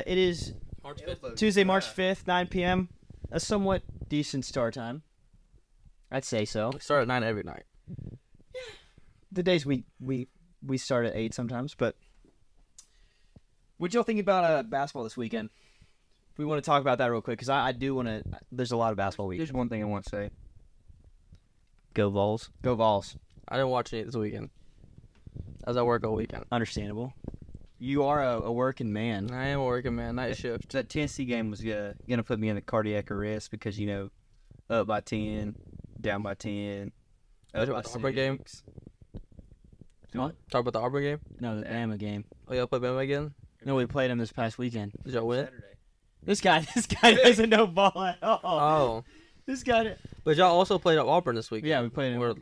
It is March 5th. Tuesday, March 5th, 9 p.m. A somewhat decent start time. I'd say so. We start at 9 every night. The days we start at 8 sometimes, but what y'all think about basketball this weekend? We want to talk about that real quick because I do want to. There's a lot of basketball week. There's one thing I want to say. Go Vols. Go Vols. I didn't watch any this weekend. I was at work all weekend. Understandable. You are a working man. I am a working man. Night shift. That Tennessee game was going to put me in a cardiac arrest because, up by 10, down by 10. Talk about the Auburn game? What? Talk about the Auburn game? No, the Bama game. Oh, y'all play Bama again? No, we played them this past weekend. Did y'all win? Saturday. This guy doesn't know ball at all. Oh. This guy. But y'all also played Auburn this week. Yeah, we played him. Or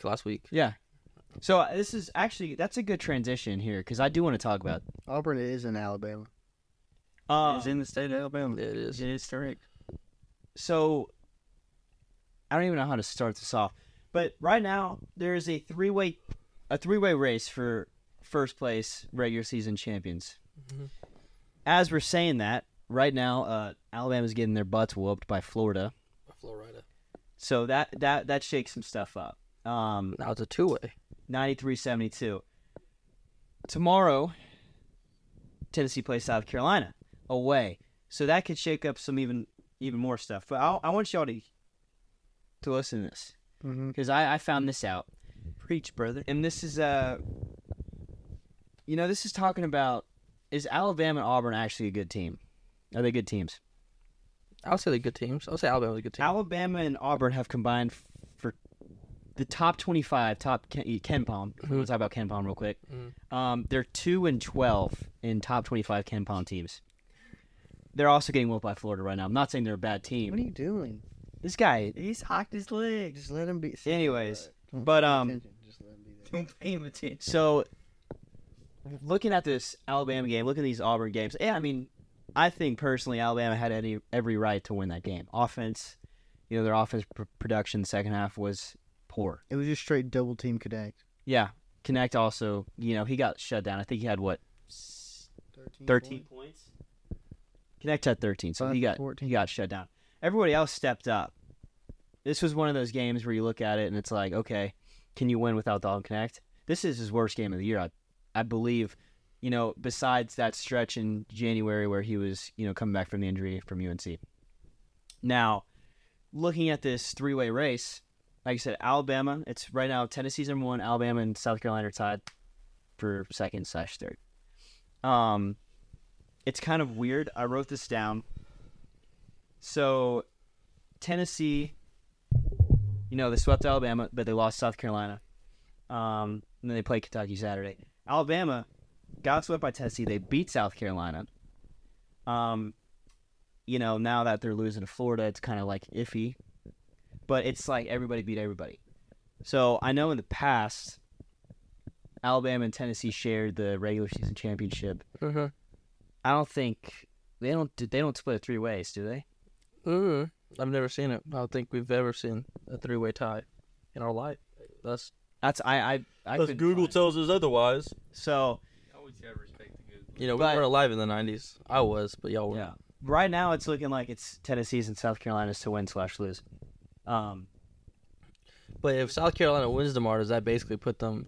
last week. Yeah. So this is actually that's a good transition here because I do want to talk about. Auburn is in Alabama. It's in the state of Alabama. It is. It is correct. So I don't even know how to start this off, but right now there is a three-way race for first place regular season champions. Mm-hmm. As we're saying that, right now Alabama's getting their butts whooped by Florida. Florida. So that shakes some stuff up. Now it's a two-way. 93-72. Tomorrow, Tennessee plays South Carolina away. So that could shake up some even more stuff. But I want y'all to listen to this because I found this out. Preach, brother. And this is this is talking about, is Alabama and Auburn actually a good team? Are they good teams? I would say they're good teams. I would say Alabama's a good team. Alabama and Auburn have combined for the top 25, top Ken Palm. We'll talk about Ken Palm real quick. They're 2-12 in top 25 Ken Palm teams. They're also getting whooped by Florida right now. I'm not saying they're a bad team. What are you doing? This guy, He's hocked his leg. Just let him be. anyways. Don't But pay attention. Just let him be there. Don't pay him attention. So looking at this Alabama game, looking at these Auburn games, I mean, I think personally Alabama had every right to win that game. Offense, their offense production in the second half was poor. It was just straight double team connect. Yeah, Connect also, he got shut down. I think he had 13 points. Connect had 13, so 14. he got shut down. Everybody else stepped up. This was one of those games where you look at it and it's like, okay, can you win without Dalton Connect? This is his worst game of the year, I believe. Besides that stretch in January where he was, coming back from the injury from UNC. Now, looking at this three-way race, like I said, Alabama, it's right now Tennessee's number 1, Alabama and South Carolina are tied for second/third. It's kind of weird. I wrote this down. So, Tennessee, they swept Alabama, but they lost South Carolina. And then they played Kentucky Saturday. Alabama got swept by Tennessee. They beat South Carolina. Now that they're losing to Florida, it's kind of like iffy. But it's like everybody beat everybody. So I know in the past, Alabama and Tennessee shared the regular season championship. Mm-hmm. I don't think they don't split it 3 ways, do they? I've never seen it. I don't think we've ever seen a 3-way tie in our life. That's I couldn't Google find. tells us otherwise. So I always have respect to Google. we But- weren't alive in the 90s. I was, but y'all were. yeah, right now it's looking like it's Tennessee's and South Carolina's to win/lose. But if South Carolina wins tomorrow, does that basically put them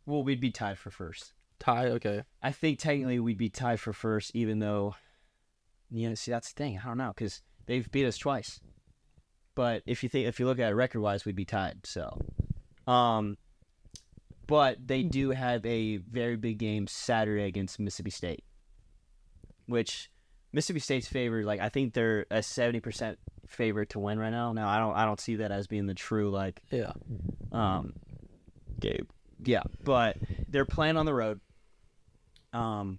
Well, we'd be tied for first. tied? Okay. I think technically we'd be tied for first, even though, see, that's the thing. I don't know, because they've beat us twice. But if you look at it record-wise, we'd be tied. So, but they do have a very big game Saturday against Mississippi State, which Mississippi State's favored. Like I think they're a 70% favorite to win right now. Now I don't see that as being the true Yeah. Gabe. Yeah, but they're playing on the road. I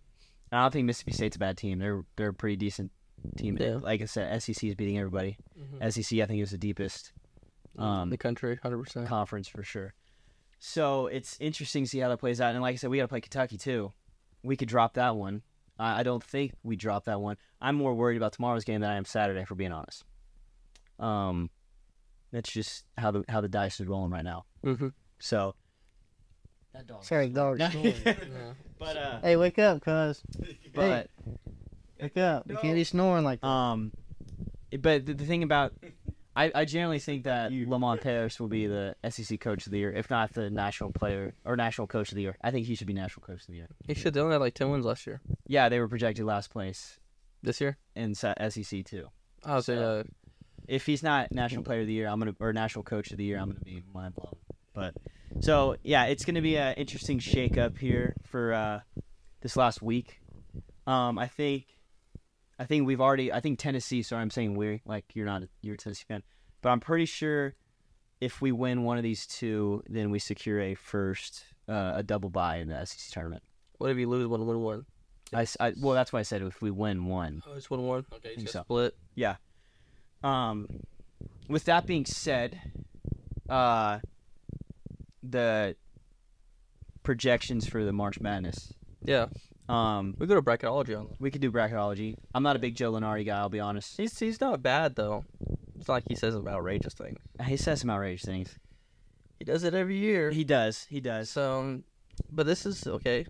don't think Mississippi State's a bad team. They're a pretty decent team. Yeah. Like I said, SEC is beating everybody. SEC, I think, is the deepest The country, 100%. conference for sure. So it's interesting to see how that plays out. And like I said, we got to play Kentucky too. We could drop that one. I don't think we drop that one. I'm more worried about tomorrow's game than I am Saturday, for being honest. That's just how the dice is rolling right now. Mm-hmm. So that dog. Sorry, dog. No. Yeah. But Hey, wake up, cuz. but Wake up. You can't be snoring like that. But the thing about, I generally think that Lamont Paris will be the SEC Coach of the Year, if not the National Player or National Coach of the Year. I think he should be National Coach of the Year. He should. They only had like 10 wins last year. Yeah, they were projected last place This year? in SEC too. I was So- If he's not National Player of the Year, or National Coach of the Year, I'm gonna be mind blown. But so yeah, it's gonna be an interesting shakeup here for this last week. I think Tennessee. Sorry, I'm saying we're like you're a Tennessee fan, but I'm pretty sure if we win one of these two, then we secure a double bye in the SEC tournament. what if you lose one, win one? Well, that's why I said if we win one. Oh, it's 1-1. Okay, Think you got so. split. Yeah. With that being said, the projections for the March Madness. Yeah. We go to bracketology on that. We could do bracketology. I'm not a big Joe Lunardi guy, I'll be honest. He's not bad though. It's not like he says some outrageous things. He says some outrageous things. He does it every year. He does. So, but this is okay.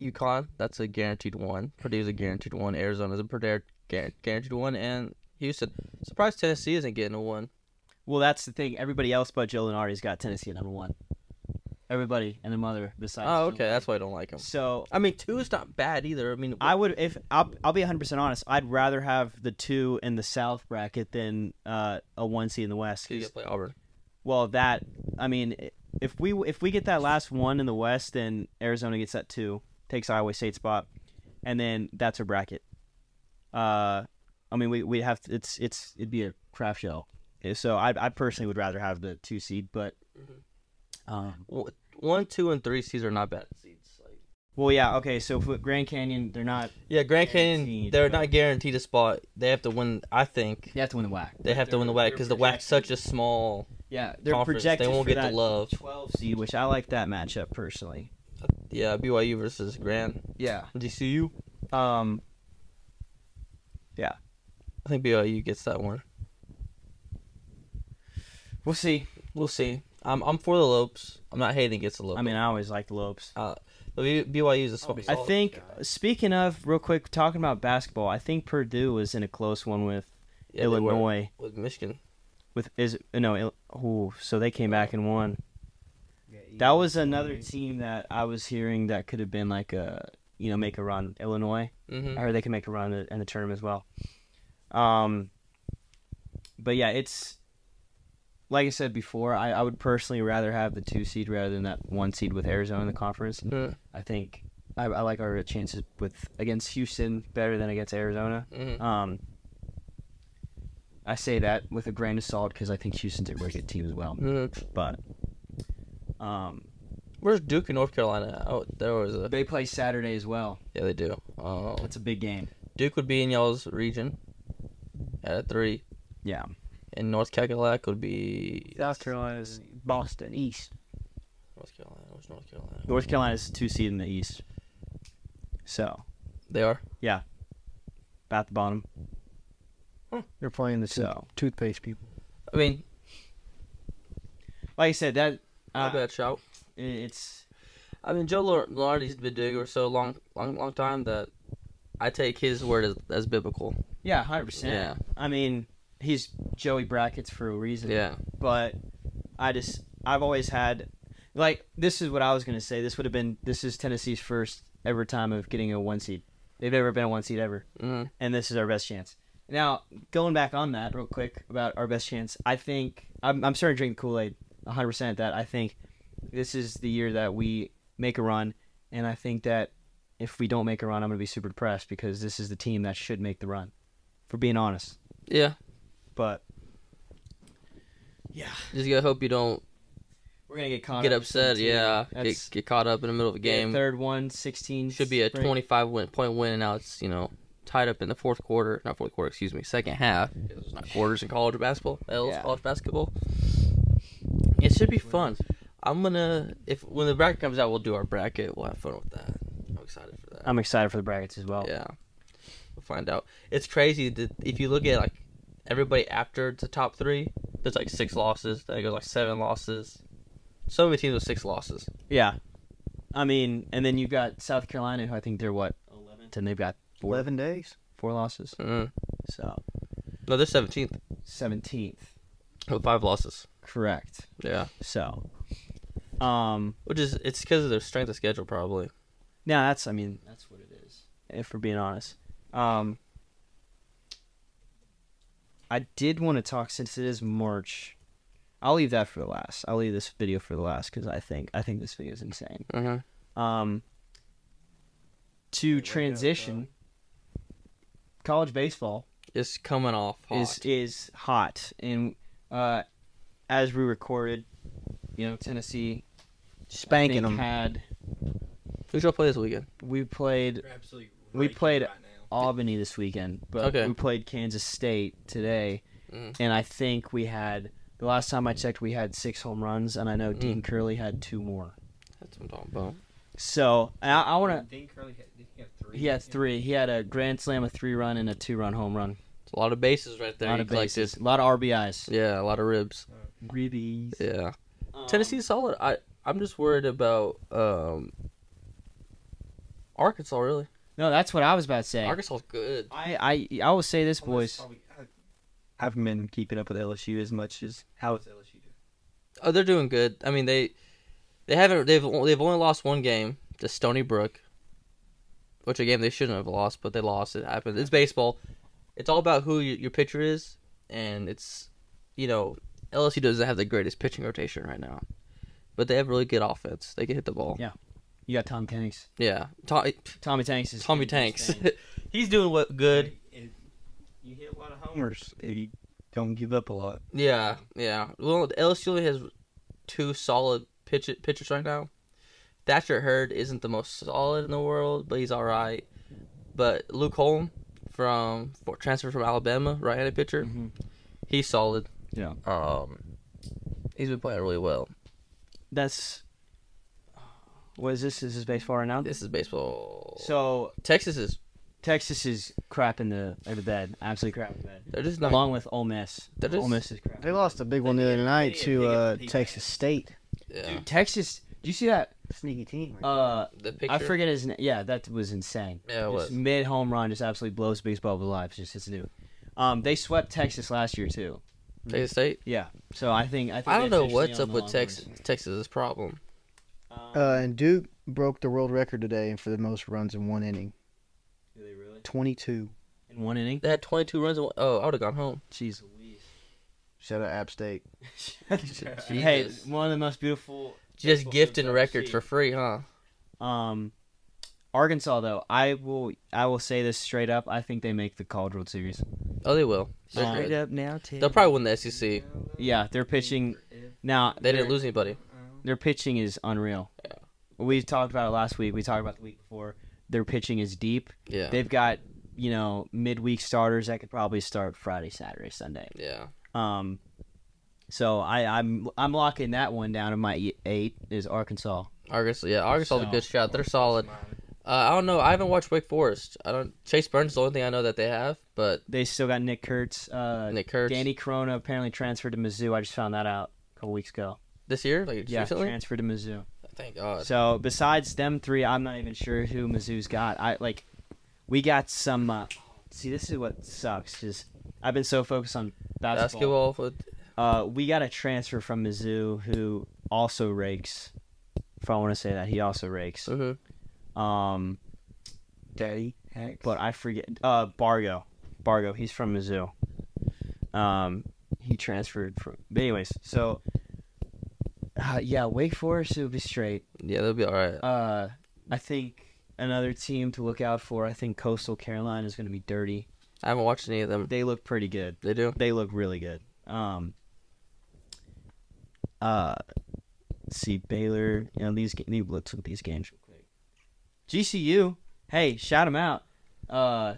UConn, that's a guaranteed one. Purdue's a guaranteed one. Arizona's a guaranteed one, and Houston. Surprised Tennessee isn't getting a one. Well, that's the thing. Everybody else but Joe Lunardi's got Tennessee at number 1. Everybody and the mother besides. Oh, Joe okay. Lunardi. That's why I don't like him. So I mean, 2 is not bad either. I mean, I would I'll be 100% honest. I'd rather have the 2 in the South bracket than a 1 seed in the West. you get play Auburn. Well, if we get that last 1 in the West, then Arizona gets that 2, takes Iowa State spot, and then that's our bracket. We'd have to, it'd be a crap show. So I personally would rather have the 2 seed, but 1, 2, and 3 seeds are not bad seeds. Like, well, yeah, okay. So for Grand Canyon, they're not. yeah, Grand Canyon, Guaranteed, they're but- not guaranteed a spot. They have to win. I think They have to win the WAC. they have to win the WAC because the WAC's such a small Yeah, they're conference. projected They won't for get the that love. 12 seed, which I like that matchup personally. Yeah, BYU versus Grand. Yeah. DCU. Yeah. I think BYU gets that one. We'll see. We'll see. I'm for the Lopes. I'm not hating against the Lopes. I mean, I always like the Lopes. BYU is a small. I think, speaking of, real quick, talking about basketball, I think Purdue was in a close one with Yeah, they were Illinois. with Michigan. So they came back and won. That was another team that I was hearing that could have been like make a run. Illinois. Mm-hmm. I heard they can make a run in the tournament as well. But yeah, it's like I said before. I would personally rather have the 2 seed rather than that 1 seed with Arizona in the conference. Mm-hmm. I think I like our chances against Houston better than against Arizona. Mm-hmm. I say that with a grain of salt because I think Houston's a very good team as well. Mm-hmm. But Where's Duke in North Carolina? Oh, there was a. they play Saturday as well. Yeah, they do. Oh, It's a big game. Duke would be in y'all's region at 3, Yeah. and North Carolina would be South Carolina's Boston East. North Carolina. Where's North Carolina? North Carolina's 2 seed in the East. So, They are. at the bottom. They're playing the So, toothpaste people. I mean, like I said, that not a bad shout. it's I mean, Joe Lunardi's been doing it for so long time that I take his word as biblical. 100%. Yeah. I mean, he's Joey Brackets for a reason. Yeah. But I've always had, like, this is what I was gonna say. This is Tennessee's first ever time of getting a 1 seed. They've never been a 1 seed ever, Mm-hmm. and this is our best chance. Now, going back on that real quick about our best chance, I think I'm starting to drink the Kool-Aid 100%. That I think this is the year that we make a run, and I think that if we don't make a run, I'm gonna be super depressed because this is the team that should make the run. For being honest, Yeah. but yeah, Just gotta hope you don't we're gonna get caught get up upset. soon, too. Yeah. That's Get caught up in the middle of a game. third one, 16 Should be a spring. 25-point win, and now it's tied up in the second half. It's not quarters in college basketball. Yeah. College basketball. It should be fun. I'm gonna when the bracket comes out, we'll do our bracket. We'll have fun with that. I'm excited for that. I'm excited for the brackets as well. Yeah, we'll find out. It's crazy that if you look at like everybody after the top 3, there's like 6 losses. Then it goes like 7 losses. So many teams with 6 losses. Yeah. I mean, and then you've got South Carolina, who I think they're 11th, and they've got 11 days. 4 losses. So No, they're 17th 17th. with 5 losses. Correct. Yeah, So, which is it's because of their strength of schedule probably. yeah, that's what it is. If we're being honest. I did want to talk since it is March. I'll leave that for the last. I'll leave this video for the last because I think this video is insane. To transition, college baseball It's coming off hot. is hot, and as we recorded, Tennessee Spanking them. had Who's y'all play this weekend? we played Albany this weekend, but we played Kansas State today, and I think we had the last time I checked we had 6 home runs, and I know Dean Curley had 2 more. That's what I'm talking about. So I want to. Dean Curley did he have 3? He had 3. He had a grand slam, a 3-run, and a 2-run home run. It's a lot of bases right there. A lot of bases, a lot of RBIs. Yeah, a lot of ribs. Ribbies. Yeah, Tennessee's solid. I'm just worried about Arkansas. Really, No, that's what I was about to say. Arkansas's good. I will say this, boys. I haven't been keeping up with LSU as much as how is LSU doing? Oh, they're doing good. I mean, they've only lost 1 game to Stony Brook, which a game they shouldn't have lost, but they lost. It happened. It's baseball. It's all about who your pitcher is, and it's LSU doesn't have the greatest pitching rotation right now, but they have really good offense. They can hit the ball. Yeah. You got Tom Tanks. Yeah, Tommy Tanks is Tommy Tanks. insane. He's doing good. You hit a lot of homers if you don't give up a lot. Yeah. Well, LSU only has 2 solid pitchers right now. Thatcher Hurd isn't the most solid in the world, but he's all right. But Luke Holm transfer from Alabama, right-handed pitcher, he's solid. Yeah. He's been playing really well. That's. What is this? Is this baseball right now? This is baseball. So Texas is crap in the bed. Absolutely crap in the bed. they're just not. Along with Ole Miss. They're just- Ole Miss is crap. They lost a big one the other night to Texas State. Yeah. Dude, Texas. Did you see that? Sneaky team. Right The picture. I forget his name. Yeah, that was insane. Yeah, it was. Just mid home run, just absolutely blows baseball alive. Just hits new. They swept Texas last year too. Texas State. Yeah. So I think I they don't know officially what's on up the with long Texas. Texas's problem. run. and Duke broke the world record today for the most runs in 1 inning. Do they really? 22. In 1 inning? They had 22 runs. Oh, I would have gone home. Jeez Louise. Shout out App State. Hey, Jesus. one of the most beautiful. Just baseball gifting fields I've records seen. for free, huh? Arkansas though, I will say this straight up. I think they make the College World Series. Oh, they will. They're Straight good. up now, They'll probably win the SEC. Yeah, their pitching now. They didn't lose anybody. Their pitching is unreal. Yeah. We talked about it last week. We talked about the week before. Their pitching is deep. Yeah. They've got midweek starters that could probably start Friday, Saturday, Sunday. Yeah. So I'm locking that one down in my 8 is Arkansas. Arkansas. Yeah, Arkansas is a So- good shot. They're solid. I don't know. I haven't watched Wake Forest. Chase Burns is the only thing I know that they have, but They still got Nick Kurtz. Nick Kurtz Danny Corona apparently transferred to Mizzou. I just found that out a couple weeks ago. this year, like Yeah, recently. transferred to Mizzou. Thank God. So besides them 3, I'm not even sure who Mizzou's got. We got some. See, this is what sucks. Is I've been so focused on basketball. We got a transfer from Mizzou who also rakes. If I want to say that, he also rakes. Mhm. Daddy Hacks. But I forget. Bargo, he's from Mizzou. He transferred from. But anyways, so. Yeah, Wake Forest will be straight. Yeah, they'll be all right. I think another team to look out for. I think Coastal Carolina is going to be dirty. I haven't watched any of them. They look pretty good. They do. They look really good. See Baylor. Let's look at these games real quick. GCU. Hey, shout them out.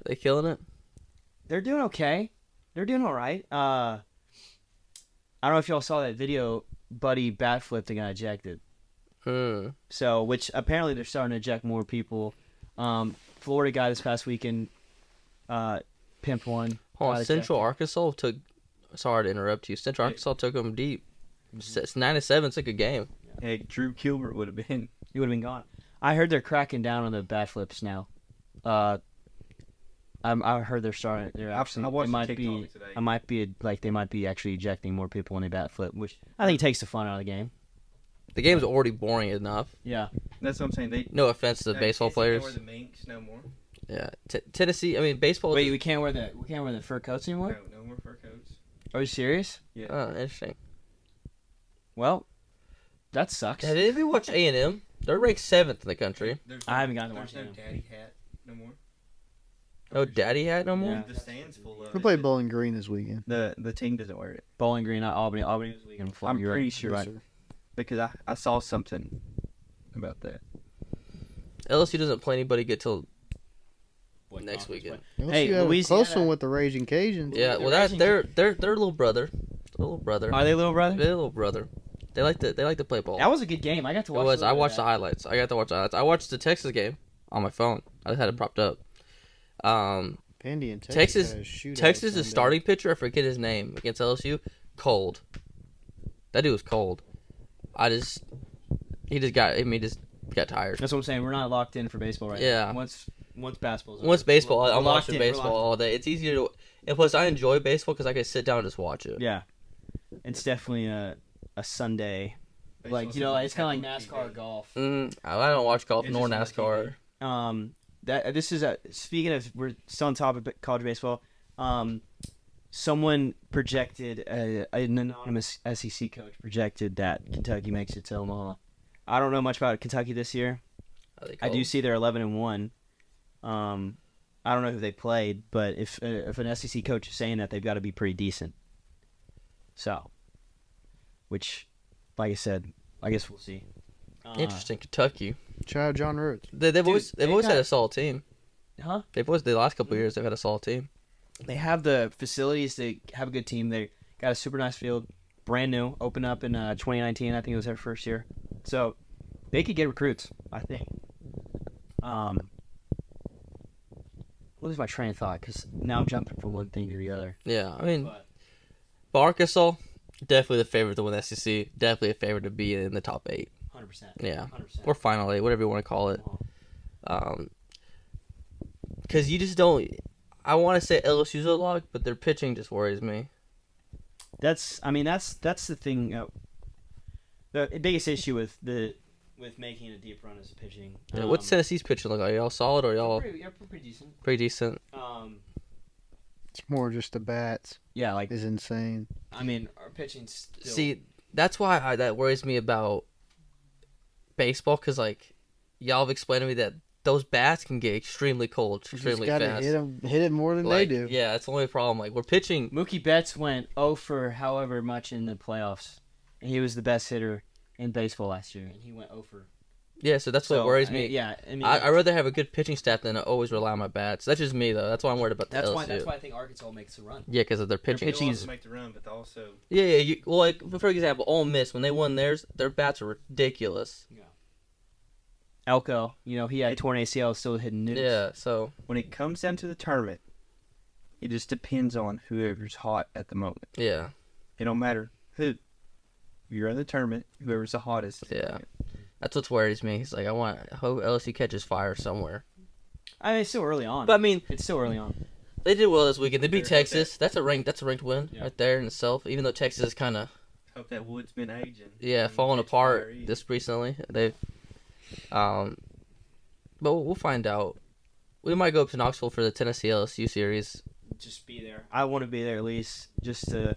They killing it. They're doing okay. They're doing all right. I don't know if y'all saw that video. Buddy bat flipped and got ejected. So, which apparently they're starting to eject more people. Florida guy this past weekend, pimped one. Hold on, got Central ejected. Arkansas took. Sorry to interrupt you. Central Arkansas took them deep. It's 9-7. It's a good game. Hey, Drew Gilbert would have been. He would have been gone. I heard they're cracking down on the bat flips now. I heard they're starting. They're actually. I watched it might the be. TikTok today. I might be like they might be actually ejecting more people when they bat flip, which I think takes the fun out of the game. The game's already boring enough. Yeah. That's what I'm saying. They No offense to the baseball players. Wear the minks no more. Yeah, Tennessee. I mean, baseball. Wait, we can't wear the fur coats anymore. No more fur coats. Are you serious? Yeah. Oh, interesting. Well, that sucks. Did anybody watch A&M? They're ranked 7th in the country. I haven't gotten to watch There's no it. daddy hat no more. No daddy hat no more. Yeah. The stands full of. We played Bowling Green this weekend. The team doesn't wear it. Bowling Green, not Albany. Albany was the weekend before. I'm You're pretty right. sure, You're right. sir. Because I saw something about that. LSU doesn't play anybody good till next weekend. Hey, Hey, have a Louisiana- close one with the Raging Cajuns. Yeah, well, Racing they're little brother. Little brother. Are they little brother? They're little brother. They like to play ball. That was a good game. I got to It watch. was. a I little bit watched of the that. highlights. I got to watch the highlights. I watched the Texas game on my phone. I just had it propped up. Pandy and Texas- had a shootout Texas' Sunday. starting pitcher, I forget his name, against LSU, cold. That dude was cold. He just got tired. That's what I'm saying. We're not locked in for baseball right Yeah. now. Once basketball's over, Once baseball, we're I'm locked watching in, we're baseball locked all day. It's easier to, and plus I enjoy baseball because I can sit down and just watch it. in. Yeah, it's definitely a Sunday. Like it's kind of like NASCAR or golf. I don't watch golf It's nor just on NASCAR. This is speaking of, we're still on top of college baseball. Someone projected an anonymous SEC coach projected that Kentucky makes it to Omaha. I don't know much about Kentucky this year. Are they I do cold? see they're 11-1. I don't know who they played, but if an SEC coach is saying that, they've got to be pretty decent. So, which, like I said, I guess we'll see. Interesting, Kentucky. Try out John Rhodes. They've always they had got- a solid team. Huh? The last couple of years they've had a solid team. They have the facilities to have a good team. They got a super nice field, brand new, opened up in 2019. I think it was their first year. So they could get recruits, I think. What was my train of thought? Because now I'm jumping from one thing to the other. Yeah, I mean, But Arkansas definitely the favorite to win the SEC. Definitely a favorite to be in the top 8. 100%. Yeah, 100%. or final 8, whatever you want to call it. Because you just don't. I want to say LSU's a lock, but their pitching just worries me. That's the thing. The biggest issue with making a deep run is the pitching. Yeah, what's Tennessee's pitching look like? Are y'all solid or y'all pretty decent. pretty decent? It's more just the bats. Yeah, like Is insane. I mean, our pitching's still... See, that's why that worries me about baseball. Because like y'all have explained to me that those bats can get extremely cold, You just extremely gotta fast. hit it more than Like, they do. Yeah, that's the only problem. Like we're pitching. Mookie Betts went 0 for however much in the playoffs, and he was the best hitter in baseball last year, and he went 0 for. Yeah, so that's what So, worries me. Yeah, I mean, I'd rather have a good pitching staff than always rely on my bats. That's just me though. That's why I'm worried about the that's LSU. why I think Arkansas makes a run. Yeah, because of their pitching. pitching They'll is- also make the run, but they'll also Yeah. Well, like for example, Ole Miss when they won theirs, their bats are ridiculous. Elko, he had torn ACL, still hitting nukes. Yeah. So when it comes down to the tournament, it just depends on whoever's hot at the moment. yeah. It don't matter who. You're in the tournament, whoever's the hottest. Yeah. That's what worries me. It's like I hope LSU catches fire somewhere. I mean, it's still early on. But I mean, It's still early on. they did well this weekend. They beat They're- Texas. That's a ranked win Yeah. right there in itself. Even though Texas is kind of Hope that wood's been aging. falling Catch apart fire easy. just recently. They've but we'll find out. We might go up to Knoxville for the Tennessee LSU series. Just be there. I want to be there at least just to.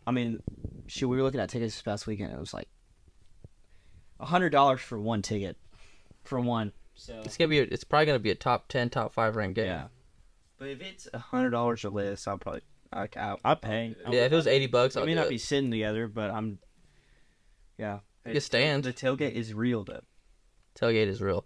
I mean, shoot, we were looking at tickets this past weekend. It was like $100 for one ticket, for one. So It's probably gonna be a top 10, top 5 ranked game. yeah, But if it's $100 or less, I'll probably I'll pay. Yeah, if it was $80, I I'll may do not it. be sitting together, but I'm. Yeah, You can stand. The tailgate is real though. Tailgate is real.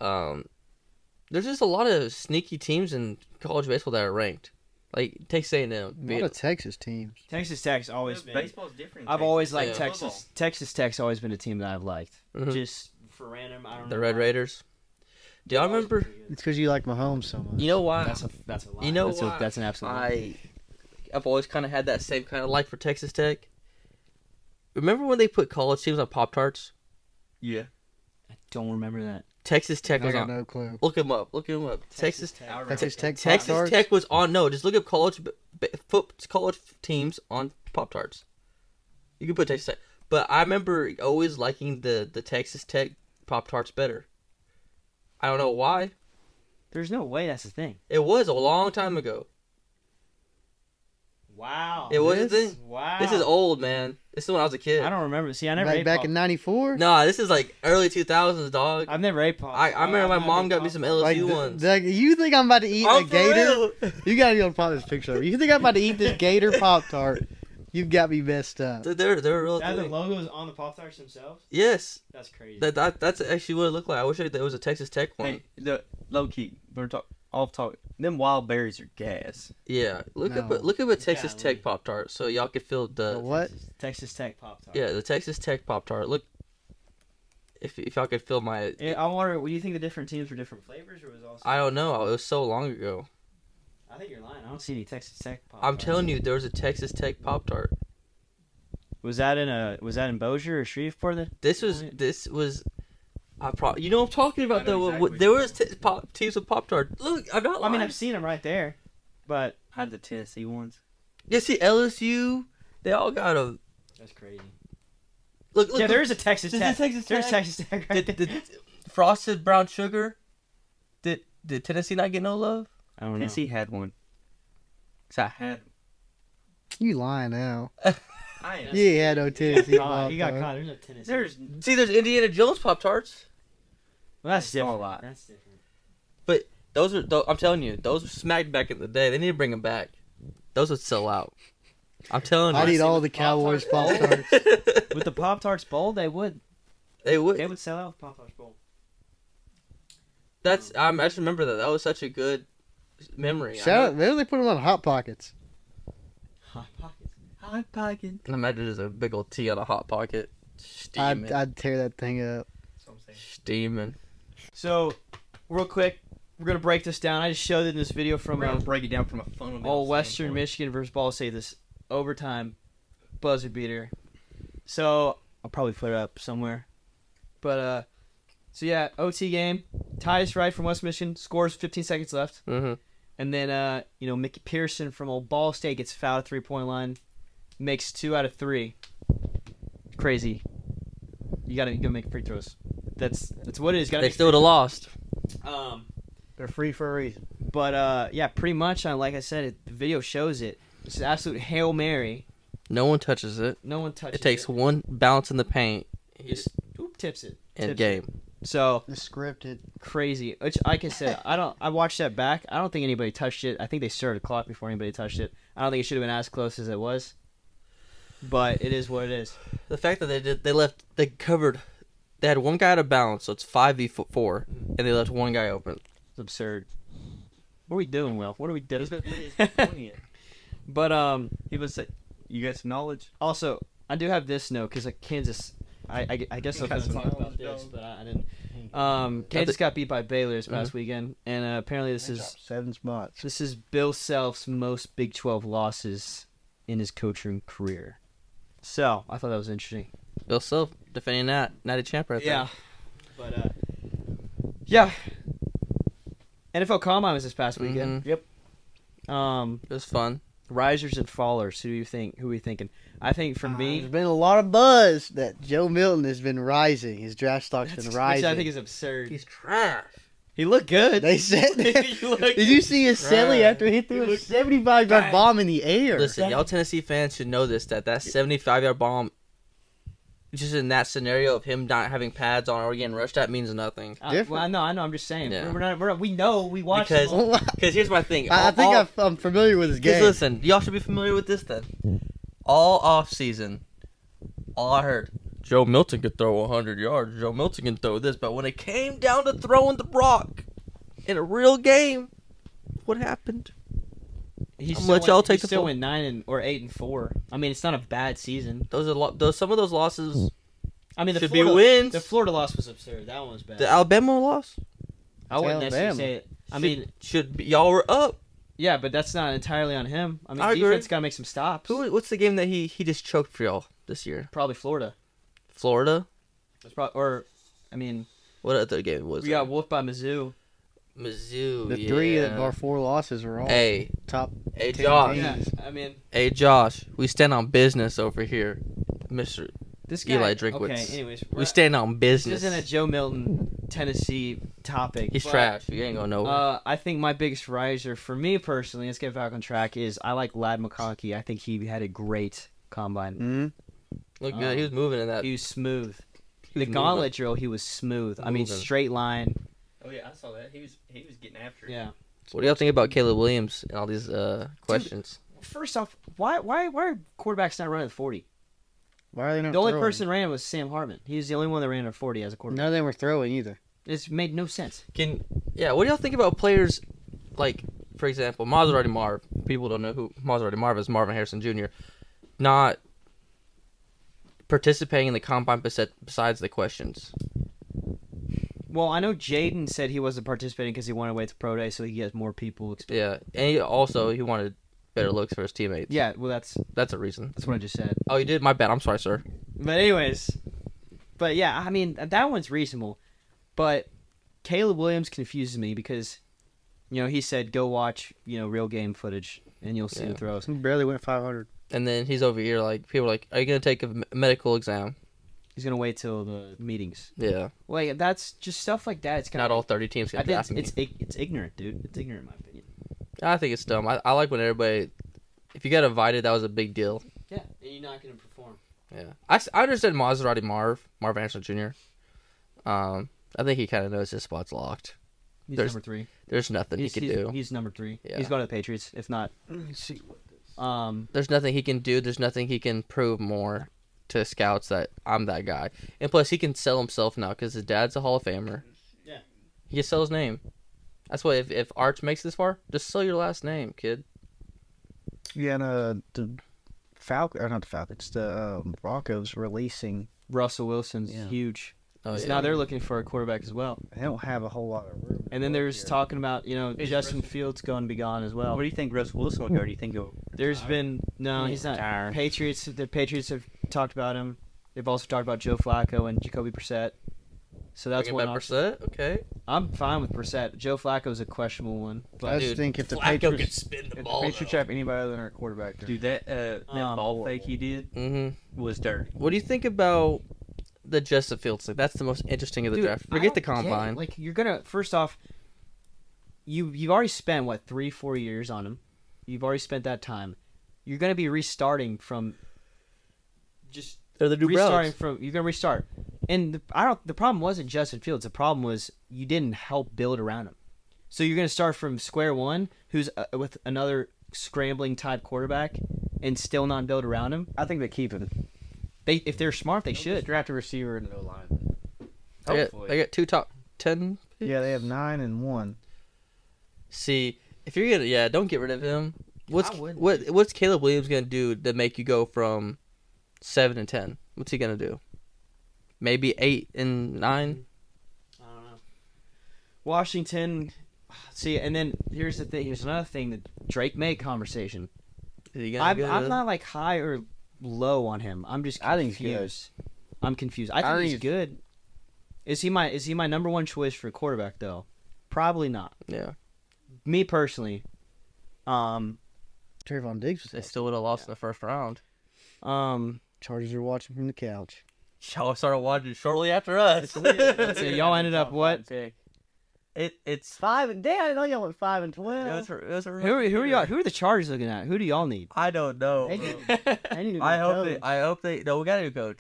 There's just a lot of sneaky teams in college baseball that are ranked. Like Texas A&M. A lot of Texas teams. Texas Tech's always been. Baseball's different. in I've Texas always than liked Yeah. football. Texas. Texas Tech's always been a team that I've liked. Mhm. Just for random, I don't know. The Red why. Raiders. Do y'all remember? It's because you like Mahomes so much. You know why? That's a lie. You know that's why? that's an absolute lie. I've always kind of had that same kind of like for Texas Tech. Remember when they put college teams on Pop Tarts? Yeah. don't remember that. Texas Tech I was got on. no clue. Look him up. Texas Texas Tech Texas Pop-Tarts? Tech was on. No, just look up college teams on Pop Tarts. You can put Texas Tech, but I remember always liking the Texas Tech Pop Tarts better. I don't know why. There's no way that's the thing. It was a long time ago. Wow. It was a thing. Wow. This is old, man. This is when I was a kid. I don't remember. See, I never ate Back Pop. in '94. Nah, this is like early 2000s, dog. I've never ate Pop. I remember my mom got me some LSU ones. You think I'm about to eat a I'm for gator? real. You gotta go find this picture. You think I'm about to eat this gator Pop Tart? You've got me messed up. They're a real That the thing. logos on the Pop Tarts themselves. Yes, That's crazy. that's actually what it looked like. I wish it was a Texas Tech one. Hey, the low key. We're off talk. Them wild berries are gas. Yeah, look No. up a Texas Golly. Tech Pop Tart so y'all could feel The the what? Texas Tech Pop Tart. yeah the Texas Tech Pop Tart. Look, if y'all could feel my I wonder. Do you think the different teams were different flavors, or was also? I don't know. It was so long ago. I think you're lying. I don't see any Texas Tech Pop. I'm telling you, there was a Texas Tech Pop Tart. Was that in Bossier or Shreveport? This was. You know what I'm talking about I know though. exactly There what was teams of Pop Tart. Look, I'm not. I mean, lying. I've seen them right there, but I had the Tennessee ones. Yeah, see LSU. They all got a that's crazy. look. Yeah, there's a Texas This Tech. is Texas There's Tech. Texas Tech right there. Did frosted brown sugar. Did Tennessee not get no love? I don't know. Tennessee had one. 'Cause I had. You lying now? I am. You ain't had no Tennessee He Pop got Tart. caught. There's no Tennessee. There's Indiana Jones Pop Tarts. Well, that's Saw a different. lot. That's different. I'm telling you, those were smacked back in the day. They need to bring them back. Those would sell out. I'm telling you. I'd eat all with the Pop-Tarts. Cowboys Pop Tarts. With the Pop Tarts Bowl, they would They would. sell out with Pop Tarts Bowl. I just remember that. That was such a good memory. Shout out! They put them on Hot Pockets. Hot Pockets. Hot pocket. I imagine there's a big old T on a hot pocket. Steaming. I'd tear that thing up. Steaming. So, real quick, we're gonna break this down. I just showed it in this video from We're gonna break it down from a fundamental. Western standpoint. Michigan versus Ball State. This overtime buzzer beater. So I'll probably put it up somewhere. But so yeah, OT game. Tyus Wright from West Michigan scores 15 seconds left, Mm-hmm. and then Mickey Pearson from old Ball State gets fouled at 3-point line, makes 2 out of 3. Crazy. You gotta make free throws. That's what it is. They still would have lost. They're free for a reason. But yeah, pretty much. Like I said, the video shows it. It's an absolute Hail Mary. No one touches it. No one touches It takes one bounce in the paint. Just tips it. In Tips game. it. So It's scripted. crazy. Which, like I said, I watched that back. I don't think anybody touched it. I think they started the clock before anybody touched it. I don't think it should have been as close as it was. But it is what it is. The fact that they had one guy out of bounds, so it's 5v4, and they left one guy open. It's absurd. What are we doing, Will? What are we doing? Poignant. But He was say, you got some knowledge. also, I do have this note because Kansas. I guess I was Got going to some talk about knowledge, this, dog. but I didn't. Kansas got beat by Baylor this past weekend, and apparently this is 7 spots. This is Bill Self's most Big 12 losses in his coaching career. So, I thought that was interesting. Bill Self defending that natty champ right there. But, yeah. NFL Combine was this past weekend. Mhm. Yep. It was fun. Risers and fallers. Who are we thinking? I think for There's me, been a lot of buzz that Joe Milton has been rising. His draft stock's been which rising. I think is absurd. He's trash. He looked good. They said that. He looked- Did you see his celly after he threw a 75-yard bomb in the air? Listen, y'all Tennessee fans should know this, that 75-yard bomb, just in that scenario of him not having pads on or getting rushed at, means nothing. Different. Well, I know. I'm just saying. Yeah. We know. We watched Because- it. Because here's my thing. I think I'm familiar with his Because game. listen, y'all should be familiar with this then. All off season, all I heard, Joe Milton could throw 100 yards. Joe Milton can throw this. But when it came down to throwing the rock in a real game, what happened? He I'm gonna let y'all take the still fall. went 8-4. I mean, it's not a bad season. Some of those losses I mean, the should Florida, be wins. The Florida loss was absurd. That one was bad. The Alabama loss I wouldn't necessarily Alabama. say it. I mean, should be, y'all were up. yeah, but that's not entirely on him. I mean, I agree. defense got to make some stops. What's the game that he just choked for y'all this year? Probably Florida. Florida. It's probably, or, I mean, What other game was We it? got Wolf by Mizzou. Mizzou. The 3 of yeah. our 4 losses are all Hey, top. hey, 10 Josh. games. I mean, Hey, Josh. We stand on business over here, Mister. this guy. Eli Drinkwitz. Okay, anyways, We stand on This business. isn't a Joe Milton, Tennessee topic. He's but, trash. He ain't going nowhere. I think my biggest riser for me personally, let's get back on track, is I like Lad McConkey. I think he had a great combine. Mhm. Look good. He was moving in that. He was smooth. He The was gauntlet moving. drill, he was smooth. I mean, Moving. straight line. Oh yeah, I saw that. He was getting after it. Yeah. What do y'all think about Caleb Williams and all these questions? First off, why are quarterbacks not running 40? Why are they not The only throwing? person ran was Sam Hartman. He was the only one that ran a 40 as a quarterback. None of them were throwing either. It's made no sense. What do y'all think about players like, for example, Maserati Marv? People don't know who Maserati Marv is. Marvin Harrison Jr. Not participating in the combine besides the questions. Well, I know Jaden said he wasn't participating because he wanted to wait to pro day so he gets more people. Yeah, and he wanted better looks for his teammates. Yeah, well, that's That's a reason. what I just said. Oh, you did? My bad. I'm sorry, sir. But anyways, yeah, I mean that one's reasonable, but Caleb Williams confuses me because, he said go watch real game footage and you'll see Yeah. the throws. He barely went 500. And then he's over here like people are like, are you gonna take a medical exam? He's gonna wait till the meetings. Yeah. Like that's just stuff like that. It's kind Not of all 30 teams I can think it's ignorant, dude. It's ignorant in my opinion. I think it's dumb. I like when everybody, if you got invited, that was a big deal. Yeah, and you're not gonna perform. Yeah. I understand Maserati Marv Harrison Jr. I think he kind of knows his spot's locked. He's There's- number 3. There's nothing he can do. He's number 3. Yeah. He's going to the Patriots. If not, Let me see what this. There's nothing he can do. There's nothing he can prove more to scouts that I'm that guy. And plus, he can sell himself now because his dad's a Hall of Famer. Yeah. He can sell his name. That's why if Arch makes this far, just sell your last name, kid. Yeah, and the Falcons, or not the Falcons, the Broncos releasing. Russell Wilson's Yeah. huge. Oh, So yeah. now they're looking for a quarterback as well. They don't have a whole lot of room. And then there's talking about, Is Justin Fields going to be gone as well. What do you think Russell Wilson will go? Do you think he'll? There's been no, he's not. Tired. The Patriots have talked about him. They've also talked about Joe Flacco and Jacoby Brissett. So that's Bringing one back option. Brissett? Okay. I'm fine with Brissett. Joe Flacco's a questionable one, I but just dude, think if the Flacco Patriots, can spin the If ball. the Patriots have anybody other than our quarterback, dude, that ball fake he did Mm-hmm. was dirty. What do you think about the Justin Fields thing? That's the most interesting of the Dude, draft. I Forget the don't get it. combine. Like you're gonna first off, you've already spent 3-4 years on him. You've already spent that time. You're gonna be restarting from. Just They're the new restarting Browns. from. You're gonna restart, and the problem wasn't Justin Fields. The problem was you didn't help build around him. So you're gonna start from square one, who's with another scrambling type quarterback, and still not build around him. I think they keep him. If they're smart, they should. draft a receiver and no line. They got 2 top 10 picks. Yeah, they have 9 and 1. See, if you're gonna, don't get rid of him. What's I wouldn't. what's Caleb Williams gonna do to make you go from 7 and 10? What's he gonna do? Maybe 8 and 9. I don't know. Washington. See, and then here's the thing. Here's another thing that Drake May conversation. Is he gonna I'm not like high or low on him. I'm just confused. I think he's good. I'm confused. I think he's good. Is he my number one choice for quarterback though? Probably not. Yeah, Me personally. Trayvon Diggs was they still would have lost in the first round. Chargers are watching from the couch. Y'all started watching shortly after us. So y'all ended up what? It's 5 and damn, I know y'all went 5 and 12. Who are y'all? Who are the Chargers looking at? Who do y'all need? I don't know. They need a I hope coach. I hope they. No, we got a new coach.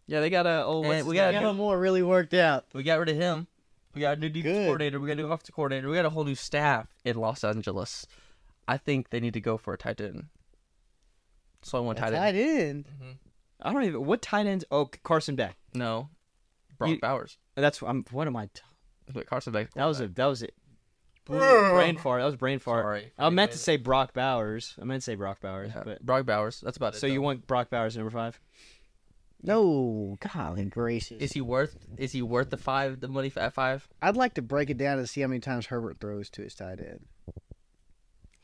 Yeah, they got a old. And we got Kellen Moore really worked out. We got rid of him. We got a new defense Good. coordinator. We got a new offensive coordinator. We got a whole new staff in Los Angeles. I think they need to go for a tight end. So I want tight end. Tight end. I don't even. What tight ends? Oh, Carson Beck. No, Brock You- Bowers. That's what am I? But Carson Beck. That was it. Brain fart. That was brain fart. Sorry. I meant to say Brock Bowers. Yeah, But Brock Bowers. That's about it. so you though. want Brock Bowers number 5? No, golly gracious. Is he worth the money at 5? I'd like to break it down and see how many times Herbert throws to his tight end.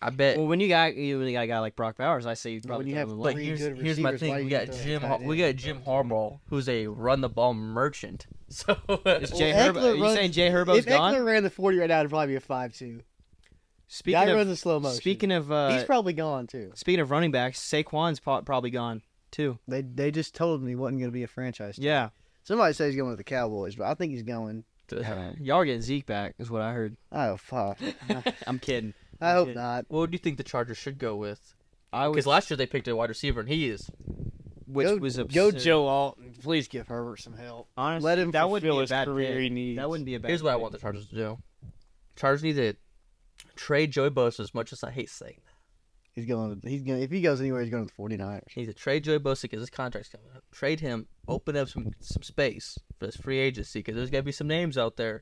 I bet. Well, when you got a guy like Brock Bowers, I say you probably When you have throw him But alone. here's my thing. We got Jim Harbaugh, who's a run the ball merchant. So Is Jay Herbo? Are you saying Jay Herbo's if gone? Eckler ran the 40 right now, it'd probably be a 5-2. Speaking Guy of runs in slow motion. speaking of He's probably gone too. speaking of running backs, Saquon's probably gone too. They just told him he wasn't going to be a franchise. Yeah, Somebody says he's going with the Cowboys, but I think he's going. y'all are getting Zeke back, is what I heard. Oh fuck! I'm kidding. I hope Okay. not. what do you think the Chargers should go with? I was, Because last year they picked a wide receiver, and he is. which Go- was Go absurd. Joe Alton. Please give Herbert some help. Honestly, Let him that would be fulfill a his bad career pick. he needs. That wouldn't be a bad. Here's what I pick. want the Chargers to do. Chargers need to trade Joey Bosa, as much as I hate saying that. He's going. If he goes anywhere, he's going to the 49ers. He needs to trade Joey Bosa because his contract's coming up. Trade him, open up some space for this free agency because there's got to be some names out there.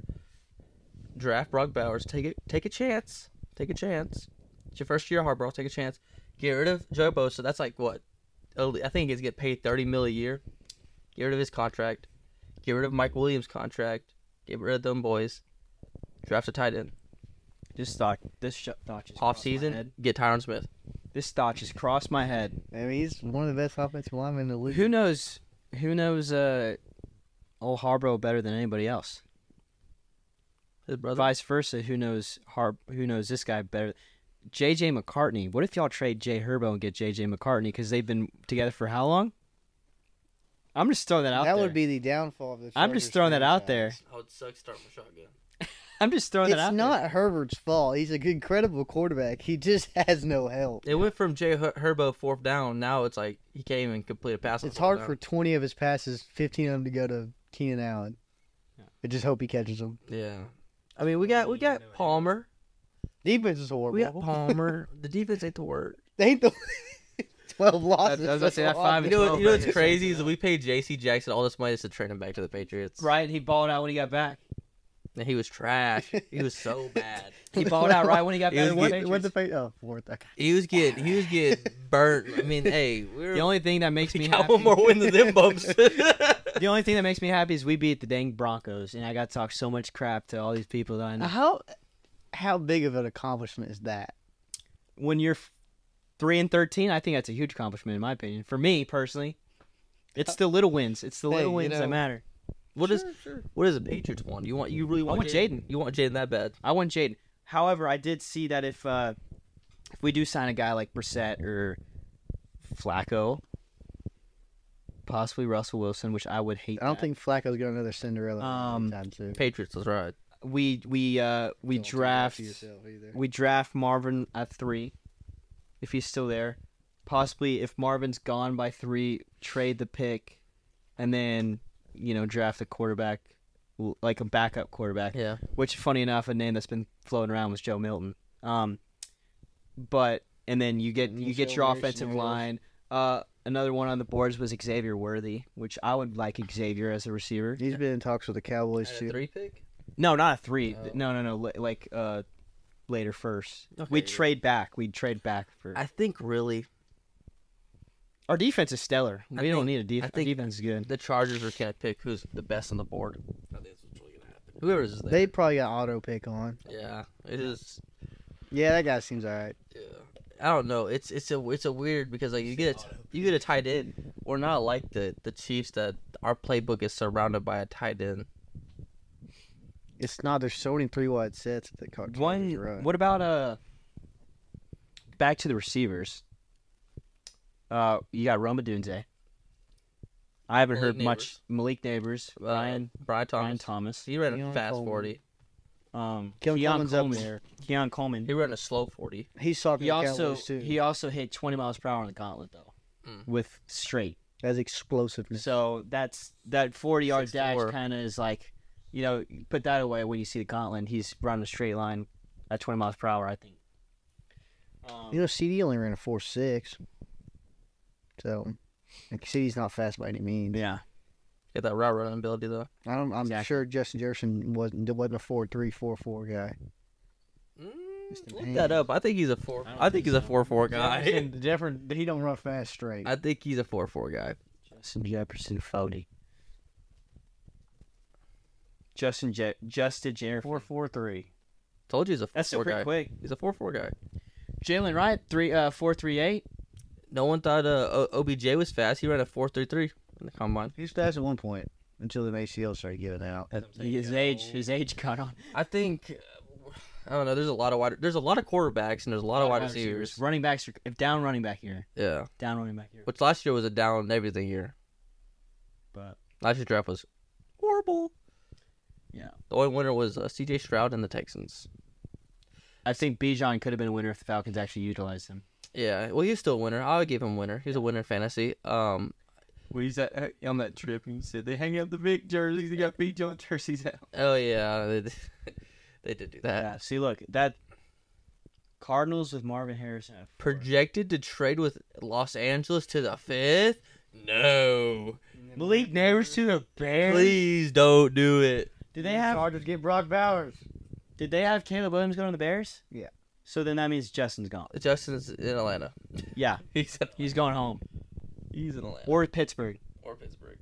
Draft Brock Bowers. Take a chance. Take a chance. It's your first year, Harbaugh. Take a chance. Get rid of Joey Bosa. That's like what? I think he's get paid $30 million a year. Get rid of his contract. Get rid of Mike Williams' contract. Get rid of them boys. Draft a tight end. This thought just Off crossed my season, head. get Tyron Smith. This thought just crossed my head. I mean, he's one of the best offensive linemen in the league. Who knows? Old Harbaugh better than anybody else. His brother. Vice versa, who knows this guy better? J.J. McCartney. What if y'all trade Jay Herbo and get J.J. McCartney because they've been together for how long? I'm just throwing that out there. That would be the downfall of the. I'm just Chargers throwing that out there. franchise. How it sucks starting with shotgun. I'm just throwing that It's out not Herbert's fault. He's an incredible quarterback. He just has no help. It went from Jay Herbo fourth down. Now it's like he can't even complete a pass. on It's fourth hard down. for 20 of his passes, 15 of them to go to Keenan Allen. I just hope he catches them. Yeah, I mean we got Palmer. Defense is horrible. We got Palmer. The defense ain't the word. They ain't the 12 losses. I was about to say that That's a lot. 5 You and know, 12 you know what's right crazy is that we paid J.C. Jackson all this money just to trade him back to the Patriots. there. Right, he balled out when he got back. And he was trash. He was so bad. He balled out right when he got He back. was to the getting- Patriots. Fourth. Okay. He was getting burnt. I mean, hey, The only thing that makes me we got happy. one more win than them bumps. The only thing that makes me happy is we beat the dang Broncos, and I got to talk so much crap to all these people that I know. How big of an accomplishment is that? When you're 3-13, I think that's a huge accomplishment in my opinion. For me personally, it's the little wins. It's the little Hey, you wins that know- matter. What is the Patriots want? You really want want Jaden. You want Jaden that bad? I want Jaden. However, I did see that if we do sign a guy like Brissett or Flacco, possibly Russell Wilson, which I would hate. I don't that. think Flacco's got another Cinderella Um, anytime soon. Patriots, that's right. we Don't draft do that to yourself either. we draft Marvin at 3, if he's still there. Possibly if Marvin's gone by 3, trade the pick, and then draft a quarterback, like a backup quarterback. Yeah. Which, funny enough, a name that's been floating around was Joe Milton. But and then you get your Very offensive scenarios. line. Another one on the boards was Xavier Worthy, which I would like Xavier as a receiver. He's been in talks with the Cowboys At a too. 3 pick? No, not a 3. Oh. No. Like later first. Okay, We'd yeah. trade back. We'd trade back for. I think really Our defense is stellar. I We don't think- need a defense. I think- Defense is good. the Chargers are gonna pick who's the best on the board. I think that's what's really gonna happen. Whoever is there. They probably got auto pick on. Yeah, it is. Yeah, that guy seems alright. Yeah. I don't know. It's a weird because like you get a tight end. We're not like the Chiefs that our playbook is surrounded by a tight end. It's not. There's so many 3 wide sets that the Chargers run. What about back to the receivers? You got Roma Dunze. I haven't Malik heard much. Malik Neighbors, Brian Brian Thomas. Thomas. He ran a Keon fast Coleman. 40. Keon Keon Coleman's up Coleman. there. Keon Coleman. He ran a slow 40. He's talking He to also Cowboys too. he also hit 20 miles per hour on the gauntlet though, with straight. has explosiveness. So that 40-yard 6'4". dash kind of is like, put that away when you see the gauntlet. He's running a straight line at 20 miles per hour, I think. CD only ran a 4.6. So, like, CD's not fast by any means. Yeah. Get that route running ability though. I'm Exactly. sure Justin Jefferson wasn't a 4.3, 4.4 guy. Look that up. I think he's a 4. I think he's a 4-4 guy. He don't run fast straight. I think he's a 4-4 guy. Justin Jefferson 40. Justin Jefferson. 4.43. Told you he's a 4-4 That's still pretty guy. quick. He's a 4-4 guy. Jalen Wright 4.38. No one thought OBJ was fast. He ran a 4.33 in the combine. He was fast at one point until the ACL started giving out. His age caught on. I think I don't know. There's a lot of quarterbacks and there's a lot of wide receivers. Running backs, down running back here. Yeah, Down running back here. which last year was a down everything year. But Last year's draft was horrible. yeah, The only winner was C.J. Stroud and the Texans. I think Bijan could have been a winner if the Falcons actually utilized him. Yeah, well, he's still a winner. I would give him a winner. He's a winner in fantasy. Well, he's on that trip, and he said they hang up the big jerseys. They got Bijan jerseys out. Oh yeah, they did do that. Yeah. See, look, that Cardinals with Marvin Harrison. Projected to trade with Los Angeles to the 5th? No. Malik Neighbors to the Bears. Please don't do it. Did they have? Chargers get Brock Bowers. Did they have Caleb Williams going to the Bears? Yeah. So then that means Justin's gone. Justin's in Atlanta. Yeah, he's going home He's in Atlanta. or Pittsburgh. Or Pittsburgh.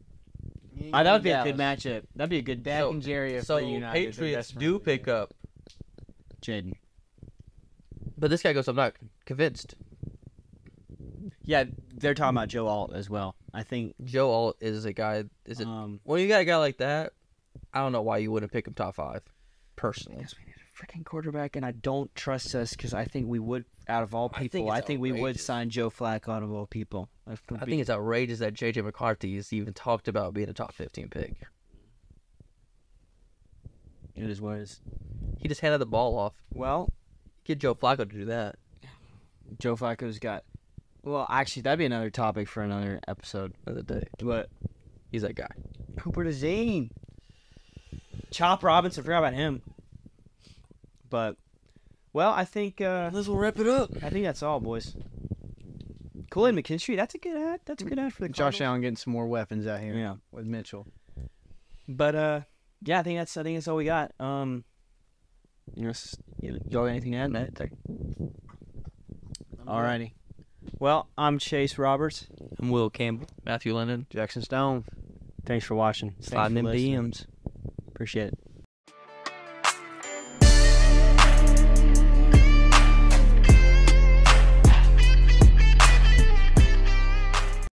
That would be a good matchup. That'd be a good Dak and Jerry are So reunited. Patriots do pick up. Jaden. But this guy goes, I'm not convinced. Yeah, they're talking about Joe Alt as well. I think. Joe Alt is a guy. When you got a guy like that, I don't know why you wouldn't pick him top 5. Personally. Because we need a freaking quarterback, and I don't trust us because I think we would, out of all people, I think we would outrageous. sign Joe Flacco out of all people. I think it's outrageous that J.J. McCarthy has even talked about being a top 15 pick. It is what it is. He just handed the ball off. Well, Get Joe Flacco to do that. Joe Flacco's got. Well, actually, that'd be another topic for another episode. Another day. But He's that guy. Cooper DeZine. Chop Robinson, forgot about him. But, well, I think This will wrap it up. I think that's all, boys. Kool-Aid McKinstry, that's a good ad. That's a good ad for the Josh Cardinals. Allen getting some more weapons out here. Yeah. With Mitchell. But yeah, I think that's all we got. Y'all got anything to add, Matt? Alrighty. Well, I'm Chase Roberts. I'm Will Campbell. Matthew Lennon. Jackson Stone. Thanks for watching. Sliding Thanks for them listening. DMs. Appreciate it.